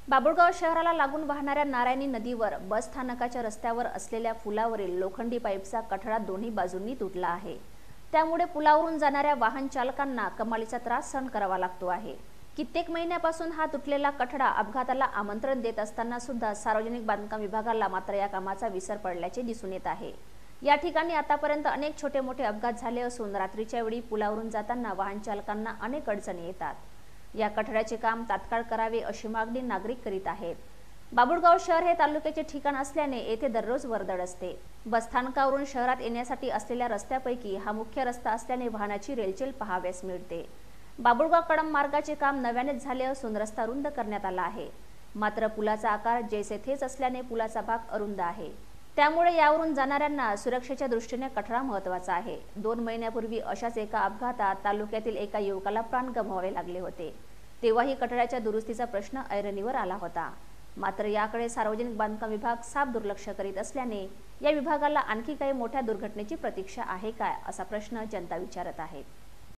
बाभुळगाव शहराला लागून वाहणाऱ्या नारायणी नदीवर बस स्थानकाच्या रस्त्यावर असलेल्या पुलावरील लोखंडी पाईपचा कठडा दोन्ही बाजूंनी तुटला आहे। त्यामुळे पुलावरून जाणाऱ्या वाहन चालकांना कमालीचा त्रास सहन करावा लागतो आहे। कित्येक महिन्यापासून हा तुटलेला कठडा अपघाताला आमंत्रण देत असताना सुद्धा सार्वजनिक बांधकाम विभागाला मात्र या कामाचा विसर पडल्याचे दिसून येत आहे। या ठिकाणी आतापर्यंत अनेक छोटे मोठे अपघात झाले असून रात्रीच्या वेळी पुलावरून जाताना वाहन चालकांना अनेक अडचणी येतात। या कठड्याचे काम तात्काळ करावे अशी मागणी नागरिक करीत आहेत। बाभुळगाव शहर हे तालुक्याचे ठिकाण असल्याने येथे दररोज वर्दळ असते। बसस्थानकावरून शहरात येण्यासाठी असलेल्या रस्त्यापैकी हा मुख्य रस्ता असल्याने वाहनाची रेलचेल पाहाव्यास मिळते। बाभुळगाव कळंब मार्गाचे काम नव्यानेच झाले असून रस्ता रुंद करण्यात आला आहे। मात्र पुलाचा आकार जैसे थेच असल्याने पुलाचा भाग अरुंद आहे। त्यामुळे यावरून जाणाऱ्यांना सुरक्षेच्या दृष्टीने कठडा महत्त्वाचा आहे। 2 महिन्यापूर्वी अशाच एका अपघातात तालुक्यातील एका युवकाला प्राण गमवावे लागले होते। तेव्हाही कठड्याच्या दुरुस्तीचा प्रश्न ऐरणीवर आला होता। मात्र याकडे सार्वजनिक बांधकाम विभाग साफ दुर्लक्ष करीत असल्याने या विभागाला आणखी काही मोठ्या दुर्घटनेची प्रतीक्षा आहे काय असा प्रश्न जनता विचारत आहे।